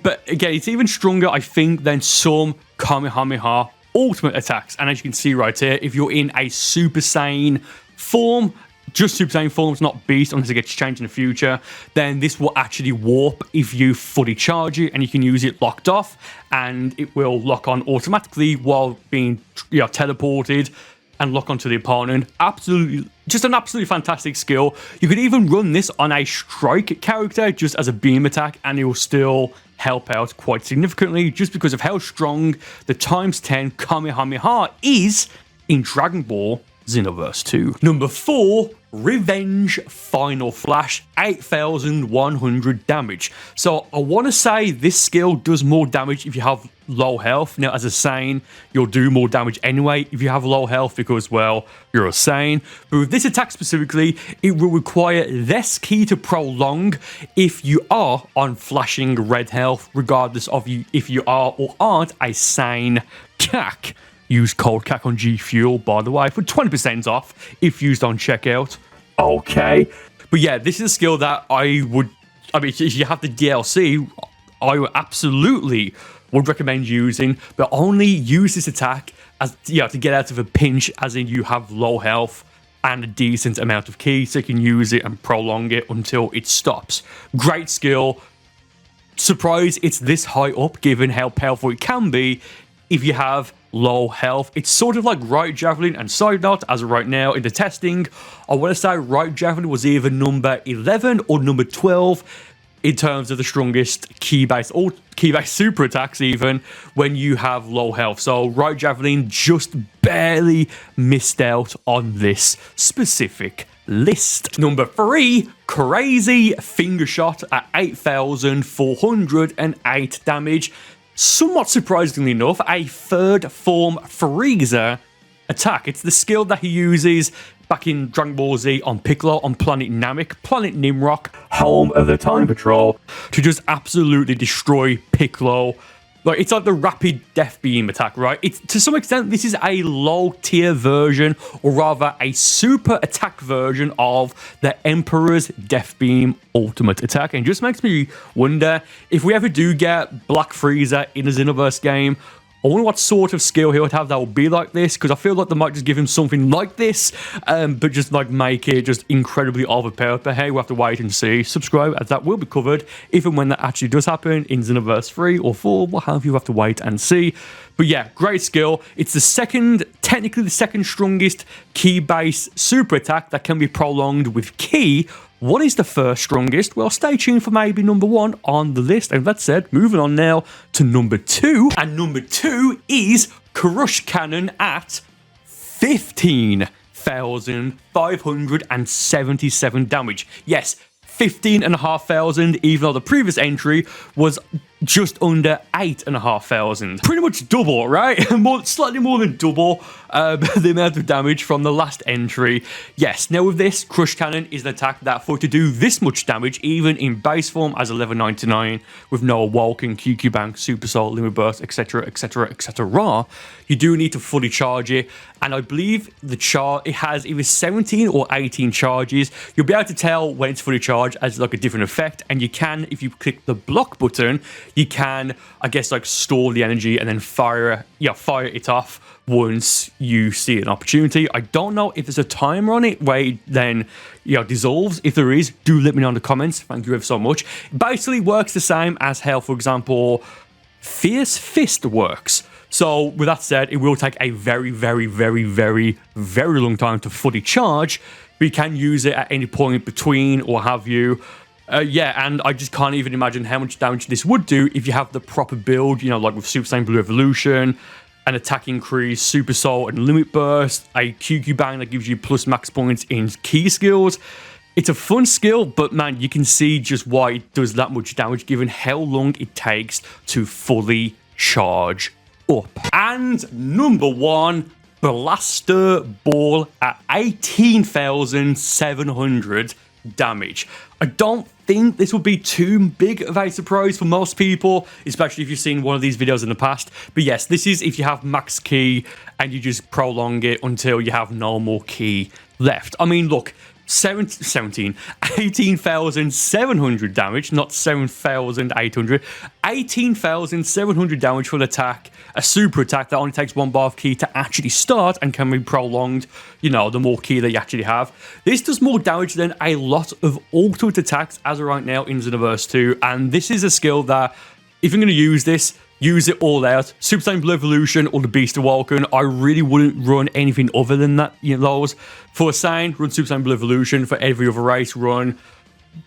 But again, it's even stronger, I think, than some Kamehameha ultimate attacks. And as you can see right here, if you're in a Super Saiyan form, just Super Saiyan forms, not Beast, unless it gets changed in the future, then this will actually warp if you fully charge it, and you can use it locked off, and it will lock on automatically while being teleported and lock onto the opponent. Absolutely, just an absolutely fantastic skill. You could even run this on a strike character just as a beam attack, and it will still help out quite significantly just because of how strong the ×10 Kamehameha is in Dragon Ball Xenoverse 2. Number 4, Revenge Final Flash, 8,100 damage. So I want to say this skill does more damage if you have low health. Now, as a Saiyan, you'll do more damage anyway if you have low health because, well, you're a Saiyan. But with this attack specifically, it will require less ki to prolong if you are on flashing red health, regardless of if you are or aren't a Saiyan CAC. Use code CAC on G Fuel, by the way, for 20% off if used on checkout. Okay. But yeah, this is a skill that I mean, if you have the DLC, I absolutely would recommend using, but only use this attack as to get out of a pinch, as in you have low health and a decent amount of ki, so you can use it and prolong it until it stops. Great skill. Surprised it's this high up, given how powerful it can be if you have low health. It's sort of like Right Javelin, and side note, as of right now in the testing, I want to say Right Javelin was either number 11 or number 12 in terms of the strongest ki-based or ki-based super attacks, even when you have low health. So Right Javelin just barely missed out on this specific list. Number 3, Crazy Finger Shot at 8,408 damage. Somewhat surprisingly enough, a third form Frieza attack. It's the skill that he uses back in Dragon Ball Z on Piccolo on Planet Namek, Planet Nimrock, home of the Time Patrol, to just absolutely destroy Piccolo. Like, it's like the rapid death beam attack, right? It's, to some extent, this is a low tier version, or rather a super attack version of the Emperor's Death Beam ultimate attack. And it just makes me wonder, if we ever do get Black Frieza in a Xenoverse game, I wonder what sort of skill he would have that will be like this, because I feel like they might just give him something like this, but just like make it just incredibly overpowered. But hey, we'll have to wait and see. Subscribe, as that will be covered if and when that actually does happen in Xenoverse 3 or 4. What have you, have to wait and see. But yeah, great skill. It's the second, technically the second strongest ki-based super attack that can be prolonged with ki. What is the first strongest? Well, stay tuned for maybe number 1 on the list. And that said, moving on now to number 2. And number 2 is Crush Cannon at 15,577 damage. Yes, 15,500, even though the previous entry was just under 8,500. Pretty much double, right? Slightly more than double the amount of damage from the last entry. Yes, now with this, Crush Cannon is an attack that, for it to do this much damage, even in base form as 1199, with no Walking, QQ Bank, Super Soul, Limit Burst, etc., etc., etc., you do need to fully charge it. And I believe it has either 17 or 18 charges. You'll be able to tell when it's fully charged as like a different effect. And you can, if you click the block button, you can, I guess, like store the energy and then fire it off once you see an opportunity. I don't know if there's a timer on it where it then dissolves. If there is, do let me know in the comments. Thank you ever so much. It basically works the same as how, for example, Fierce Fist works. So with that said, it will take a very, very, very, very, very long time to fully charge, but you can use it at any point between or have you. And I just can't even imagine how much damage this would do if you have the proper build, like with Super Saiyan Blue Evolution, an attack increase, Super Soul, and Limit Burst, a QQ Bang that gives you plus max points in key skills. It's a fun skill, but man, you can see just why it does that much damage given how long it takes to fully charge up. And number 1, Blaster Ball at 18,700 damage. I don't think this will be too big of a surprise for most people, especially if you've seen one of these videos in the past. But yes, this is if you have max ki and you just prolong it until you have no more ki left. I mean, look, 18,700 damage, not 7,800. 18,700 damage for an attack, a super attack that only takes 1 bar of ki to actually start and can be prolonged, the more ki that you actually have. This does more damage than a lot of ultimate attacks as of right now in Xenoverse 2, and this is a skill that, if you're going to use this, use it all out. Super Saiyan Blue Evolution or the Beast Awoken. I really wouldn't run anything other than that, you know, those. For Saiyan, run Super Saiyan Blue Evolution. For every other race, run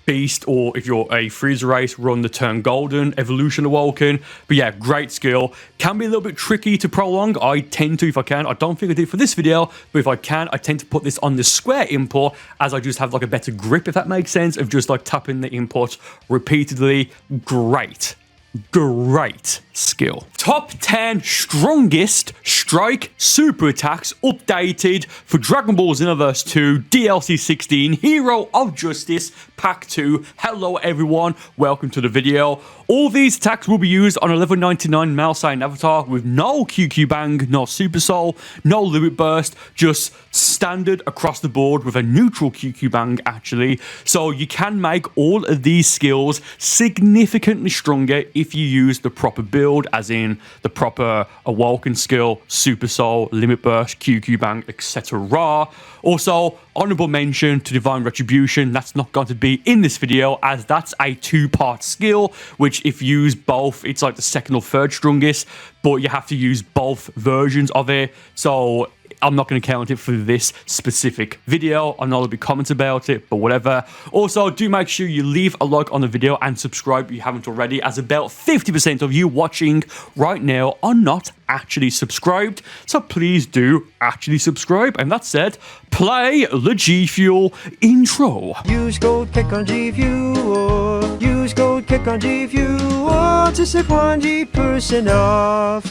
Beast, or if you're a Freezer race, run the Turn Golden Evolution Awoken. But yeah, great skill. Can be a little bit tricky to prolong. I tend to, if I can. I don't think I did for this video, but if I can, I tend to put this on the square input, as I just have like a better grip, if that makes sense, of just like tapping the input repeatedly. Great skill. Top 10 strongest strike super attacks updated for Dragon Ball Xenoverse 2 DLC 16 Hero of Justice Pack 2. Hello everyone, welcome to the video. All these attacks will be used on a level 99 Male Saiyan avatar with no QQ Bang, no Super Soul, no Limit Burst, just standard across the board with a neutral QQ Bang actually. So you can make all of these skills significantly stronger if you use the proper build, as in the proper Awoken skill, Super Soul, Limit Burst, QQ Bang, etc. Also, honorable mention to Divine Retribution. That's not going to be in this video, as that's a two-part skill, which if you use both, it's like the second or third strongest, but you have to use both versions of it. So I'm not going to count it for this specific video. I know there'll be comments about it, but whatever. Also, do make sure you leave a like on the video and subscribe if you haven't already, as about 50% of you watching right now are not actually subscribed. So please do actually subscribe. And that said, play the G Fuel intro. Use code kick on G Fuel. Use code kick on G Fuel to save 1% off.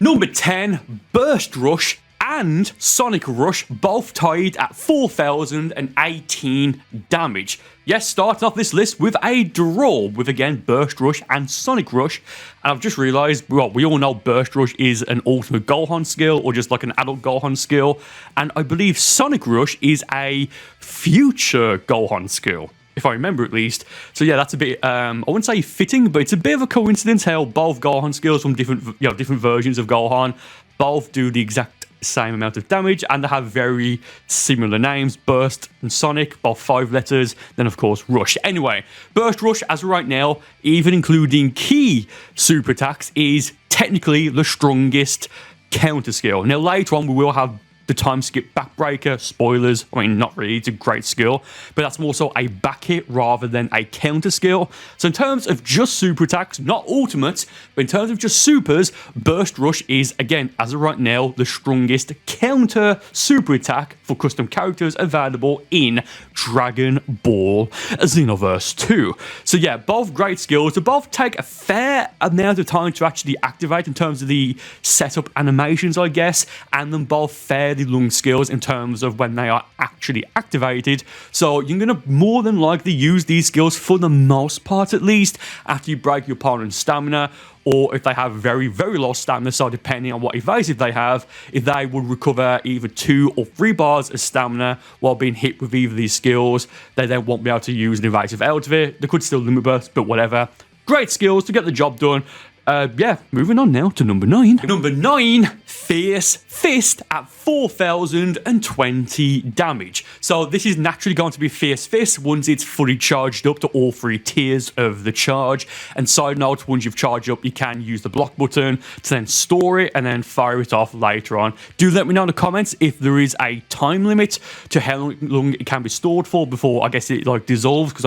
Number 10, Burst Rush and Sonic Rush, both tied at 4,018 damage. Yes, starting off this list with a draw, with again Burst Rush and Sonic Rush. And I've just realized, well, we all know Burst Rush is an Ultimate Gohan skill, or just like an adult Gohan skill. And I believe Sonic Rush is a future Gohan skill, if I remember at least. So yeah, that's a bit, I wouldn't say fitting, but it's a bit of a coincidence how both Gohan skills from different versions of Gohan both do the exact same amount of damage, and they have very similar names. Burst and Sonic, both 5 letters, then of course Rush. Anyway, Burst Rush, as of right now, even including key super attacks, is technically the strongest counter skill. Now later on we will have the time skip backbreaker. Spoilers, I mean, not really, it's a great skill, but that's more so a back hit rather than a counter skill. So in terms of just super attacks, not ultimates, but in terms of just supers, Burst Rush is, again, as of right now, the strongest counter super attack for custom characters available in Dragon Ball Xenoverse 2. So yeah, both great skills. They both take a fair amount of time to actually activate in terms of the setup animations, I guess, and them both fairly long skills in terms of when they are actually activated. So you're going to more than likely use these skills, for the most part at least, after you break your opponent's stamina, or if they have very, very low stamina. So depending on what evasive they have, if they would recover either 2 or 3 bars of stamina while being hit with either of these skills, they then won't be able to use an evasive out of it. They could still limit burst, but whatever. Great skills to get the job done. Yeah, moving on now to number 9. Number 9, Fierce Fist at 4,020 damage. So this is naturally going to be Fierce Fist once it's fully charged up to all 3 tiers of the charge. And side note, once you've charged up, you can use the block button to then store it and then fire it off later on. Do let me know in the comments if there is a time limit to how long it can be stored for before, I guess, it like dissolves, because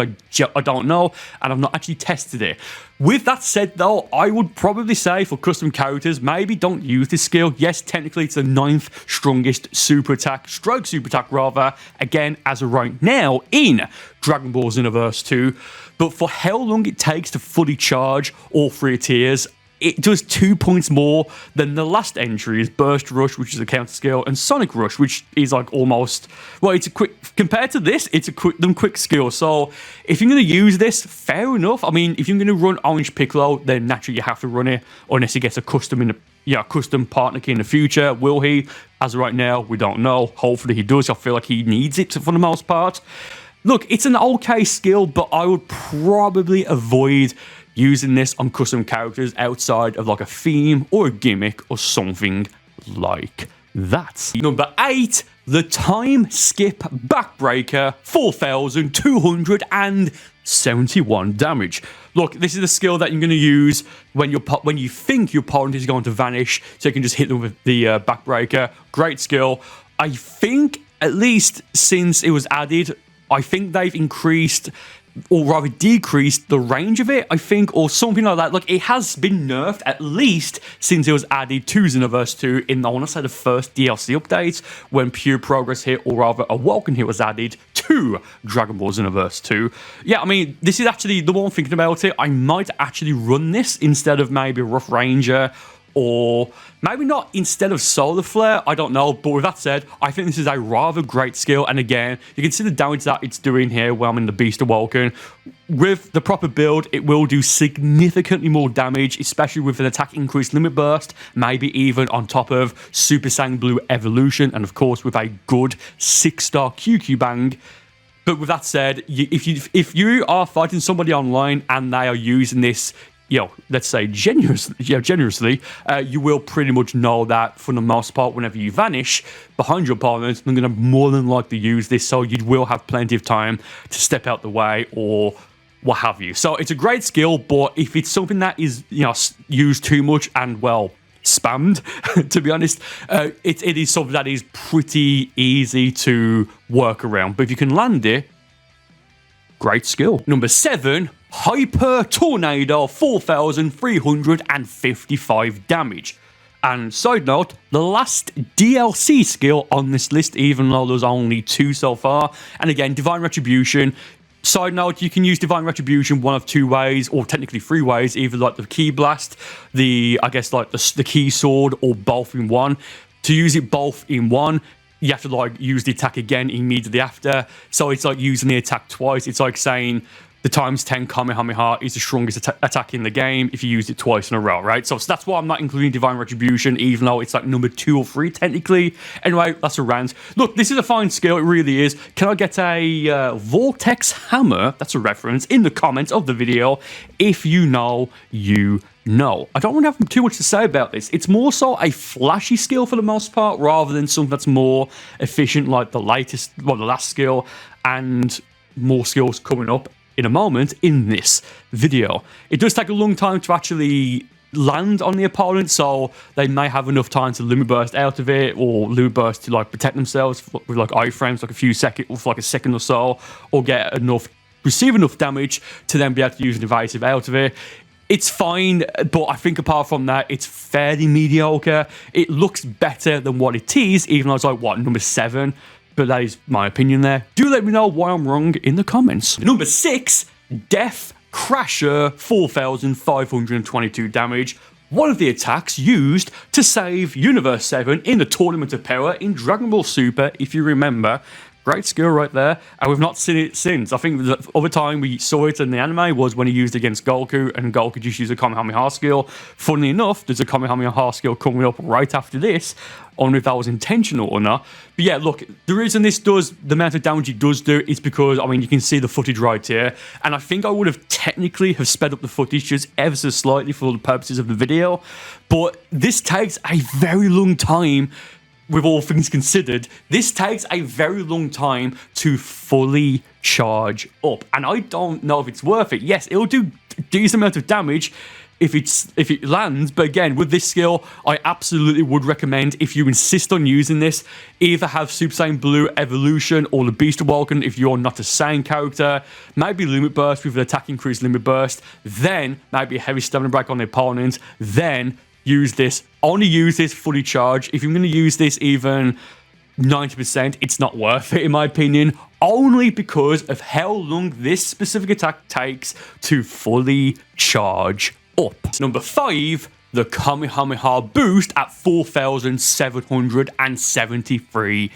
I don't know, and I've not actually tested it. With that said though, I would probably say for custom characters, maybe don't use this skill. Yes, technically it's the 9th strongest super attack, rather, again, as of right now in Dragon Ball Xenoverse 2. But for how long it takes to fully charge all 3 tiers, it does 2 points more than the last entries, Burst Rush, which is a counter skill, and Sonic Rush, which is like almost, well, it's a quick, compared to this, it's a quick skill. So if you're going to use this, fair enough. I mean, if you're going to run Orange Piccolo, then naturally you have to run it, unless he gets a custom custom partner key in the future. Will he? As of right now, we don't know. Hopefully he does. I feel like he needs it for the most part. Look, it's an okay skill, but I would probably avoid using this on custom characters outside of like a theme or a gimmick or something like that. Number 8, the time skip backbreaker, 4,271 damage. Look, this is a skill that you're going to use when you think your opponent is going to vanish, so you can just hit them with the backbreaker. Great skill. I think, at least since it was added, I think they've increased, or rather decreased, the range of it, I think, or something like that. Like, it has been nerfed at least since it was added to Xenoverse 2 in, I want to say, the first DLC update, when Pure Progress hit, or rather Awoken hit, was added to Dragon Ball Xenoverse 2. Yeah, I mean, this is actually the one thinking about it. I might actually run this instead of maybe Rough Ranger, or maybe not instead of Solar Flare, I don't know. But with that said, I think this is a rather great skill. And again, you can see the damage that it's doing here when I'm in the Beast Awoken. With the proper build, it will do significantly more damage, especially with an attack increased limit burst, maybe even on top of Super Saiyan Blue Evolution, and of course with a good 6-star QQ Bang. But with that said, if you are fighting somebody online and they are using this, let's say generously, you will pretty much know that for the most part, whenever you vanish behind your opponent, they're going to more than likely use this, so you will have plenty of time to step out the way or what have you. So it's a great skill, but if it's something that is used too much and, well, spammed, to be honest, it is something that is pretty easy to work around. But if you can land it, great skill. Number 7, Hyper Tornado, 4,355 damage. And side note, the last DLC skill on this list, even though there's only 2 so far. And again, Divine Retribution. Side note, you can use Divine Retribution one of 2 ways, or technically 3 ways, either like the Ki Blast, the Ki Sword, or both in one. To use it both in one, you have to use the attack again immediately after. So it's like using the attack twice. It's like saying the ×10 Kamehameha is the strongest attack in the game if you use it twice in a row, right? So that's why I'm not including Divine Retribution, even though it's like number 2 or 3 technically. Anyway, that's a rant. Look, this is a fine skill, it really is. Can I get a Vortex Hammer, that's a reference, in the comments of the video? If you know, you know. I don't really have too much to say about this. It's more so a flashy skill for the most part, rather than something that's more efficient like the last skill, and more skills coming up in a moment in this video. It does take a long time to actually land on the opponent, so they may have enough time to limit burst out of it, or limit burst to protect themselves with iframes, a few seconds, or for a second or so, or receive enough damage to then be able to use an evasive out of it. It's fine, but I think apart from that, it's fairly mediocre. It looks better than what it is, even though it's number 7. But that is my opinion there. Do let me know why I'm wrong in the comments. Number 6, Death Crasher, 4,522 damage. One of the attacks used to save Universe 7 in the Tournament of Power in Dragon Ball Super, if you remember. Great skill right there, and we've not seen it since. I think the other time we saw it in the anime was when he used it against Goku, and Goku just used a Kamehameha skill. Funnily enough, there's a Kamehameha skill coming up right after this. I don't know if that was intentional or not. But yeah, look, the reason this does the amount of damage it does do is because, you can see the footage right here, and I think I would have technically sped up the footage just ever so slightly for the purposes of the video, but this takes a very long time. With all things considered, this takes a very long time to fully charge up, and I don't know if it's worth it. Yes, it'll do a decent amount of damage if it lands, but again, with this skill, I absolutely would recommend, if you insist on using this, either have Super Saiyan Blue Evolution or the Beast Awoken if you're not a Saiyan character, maybe Limit Burst with an attack increased Limit Burst, then maybe a heavy stamina break on the opponent, then use this. Only use this fully charged. If you're going to use this even 90%, it's not worth it in my opinion, only because of how long this specific attack takes to fully charge up. Number 5, the Kamehameha boost at 4,773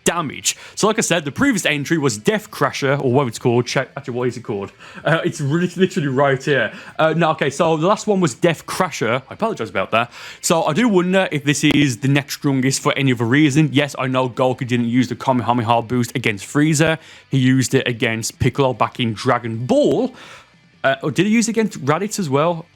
damage. So like I said, the previous entry was Death Crasher, or what it's called. Actually, what is it called? It's literally right here. Okay, so the last one was Death Crasher. I apologize about that. So I do wonder if this is the next strongest for any other reason. Yes, I know Goku didn't use the Kamehameha boost against Frieza. He used it against Piccolo back in Dragon Ball. Or did he use it against Raditz as well?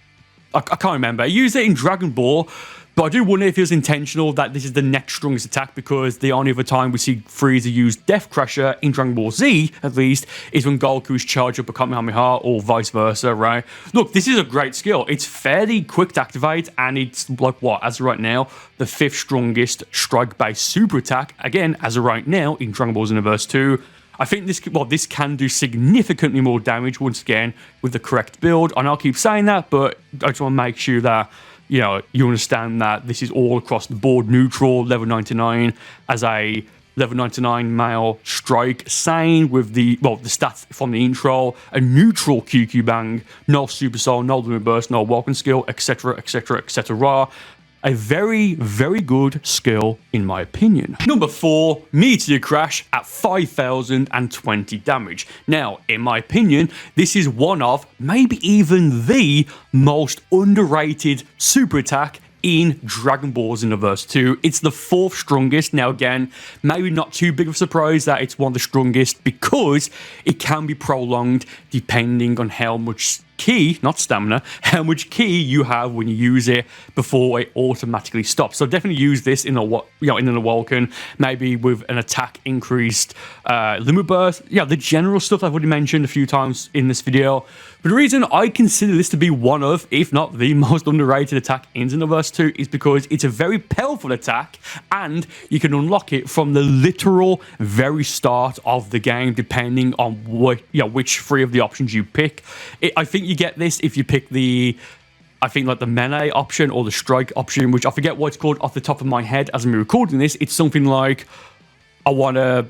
I can't remember. I used it in Dragon Ball, But I do wonder if it was intentional that this is the next strongest attack, because the only other time we see Frieza use Death Crusher in Dragon Ball Z, at least, is when Goku's charged up a Kamehameha, or vice versa, right? Look, this is a great skill. It's fairly quick to activate, and it's like, what, as of right now, the 5th strongest strike-based super attack, again, as of right now, in Dragon Ball Xenoverse 2. I think this can do significantly more damage, once again, with the correct build. And I'll keep saying that, but I just want to make sure that, you know, you understand that this is all across the board neutral, level 99, as a level 99 male strike, same with the stats from the intro, a neutral QQ bang, no super soul, no limit burst, no walking skill, etc, etc, etc. A very, very good skill, in my opinion. Number 4, Meteor Crash at 5,020 damage. Now, in my opinion, this is one of, maybe even the most underrated super attack in Dragon Ball Xenoverse 2. It's the 4th strongest. Now, again, maybe not too big of a surprise that it's one of the strongest, because it can be prolonged depending on how much ki, not stamina, how much ki you have when you use it before it automatically stops. So definitely use this in in an Awoken, maybe with an attack increased limit burst. Yeah, the general stuff I've already mentioned a few times in this video. But the reason I consider this to be one of, if not the most underrated attack in Xenoverse 2, is because it's a very powerful attack, and you can unlock it from the literal very start of the game, depending on which 3 of the options you pick. I think you get this if you pick the melee option or the strike option, which I forget what it's called off the top of my head as I'm recording this. It's something like, I want to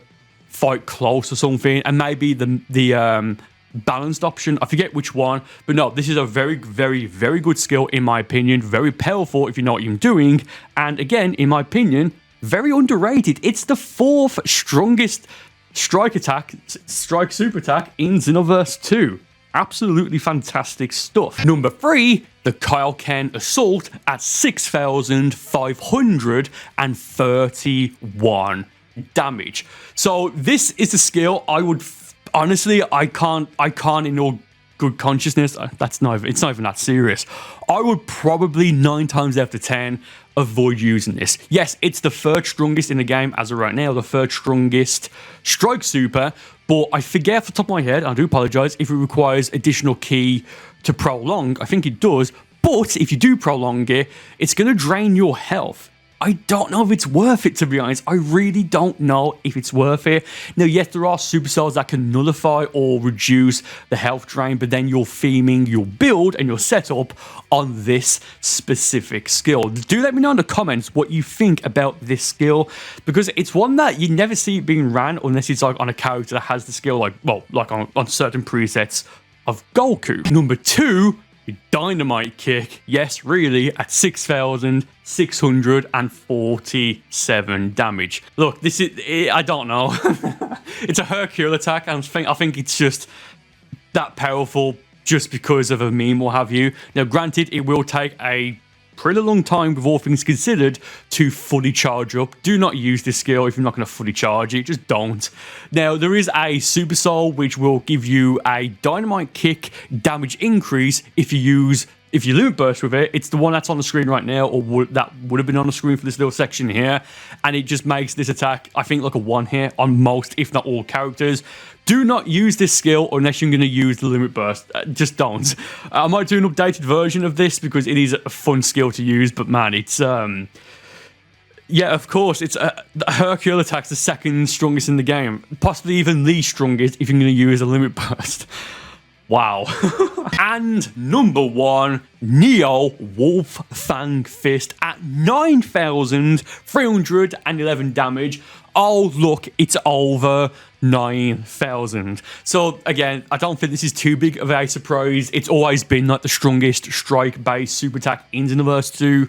fight close or something, and maybe the balanced option, I forget which one. But no, this is a very, very, very good skill, in my opinion. Very powerful if you know what you're doing, and again, in my opinion, very underrated. It's the 4th strongest strike super attack in Xenoverse 2. Absolutely fantastic stuff. Number 3, the Kaioken Assault at 6,531 damage. So this is a skill I would honestly, I can't in all good consciousness, it's not even that serious. I would probably 9 times out of 10 avoid using this. Yes, it's the 3rd strongest in the game as of right now, the 3rd strongest strike super, but I forget off the top of my head, I do apologize, if it requires additional ki to prolong. I think it does, but if you do prolong it, it's going to drain your health. I don't know if it's worth it, to be honest. I really don't know if it's worth it. Now, yes, there are supercells that can nullify or reduce the health drain, but then you're theming your build and your setup on this specific skill. Do let me know in the comments what you think about this skill, because it's one that you never see being ran unless it's like on a character that has the skill, like on certain presets of Goku. Number 2, Dynamite Kick, yes, really, at 6,647 damage. Look, this is, I don't know. It's a Hercule attack, and I think it's just that powerful just because of a meme or have you. Now, granted, it will take a pretty long time, with all things considered, to fully charge up. Do not use this skill if you're not going to fully charge it. Just don't. Now, there is a Super Soul which will give you a Dynamite Kick damage increase if you limit burst with it. It's the one that's on the screen right now, or that would have been on the screen for this little section here, and it just makes this attack, I think, like a 1-hit on most, if not all, characters. Do not use this skill unless you're going to use the limit burst. Just don't. I might do an updated version of this because it is a fun skill to use, but man, it's yeah, of course, it's the Hercule attack's the 2nd strongest in the game, possibly even the strongest if you're going to use a limit burst. Wow. And number 1, Neo Wolf Fang Fist at 9,311 damage. Oh, look, it's over 9,000. So, again, I don't think this is too big of a surprise. It's always been like the strongest strike-based super attack in Xenoverse 2.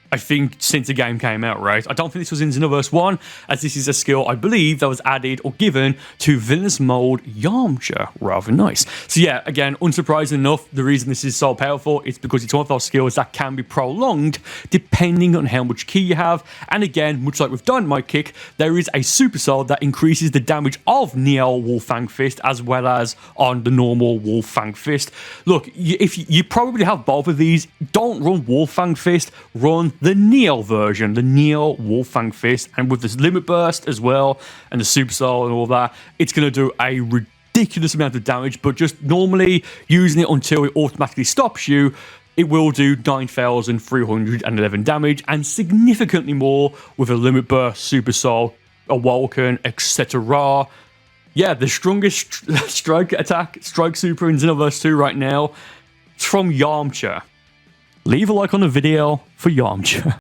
I think since the game came out, right? I don't think this was in Xenoverse 1, as this is a skill, I believe, that was added or given to Villainous Mode Yamcha. Rather nice. So yeah, again, unsurprising enough, the reason this is so powerful is because it's one of those skills that can be prolonged depending on how much ki you have. And again, much like with Dynamite Kick, there is a Super Soul that increases the damage of Neo Wolf Fang Fist as well as on the normal Wolf Fang Fist. Look, if you probably have both of these, don't run Wolf Fang Fist, run the Neo version, the Neo Wolfang Fist, and with this Limit Burst as well, and the Super Soul and all that, it's going to do a ridiculous amount of damage, but just normally using it until it automatically stops you, it will do 9,311 damage, and significantly more with a Limit Burst, Super Soul, a Vulcan, etc. Yeah, the strongest strike super in Xenoverse 2 right now, it's from Yamcha. Leave a like on the video for Yamcha.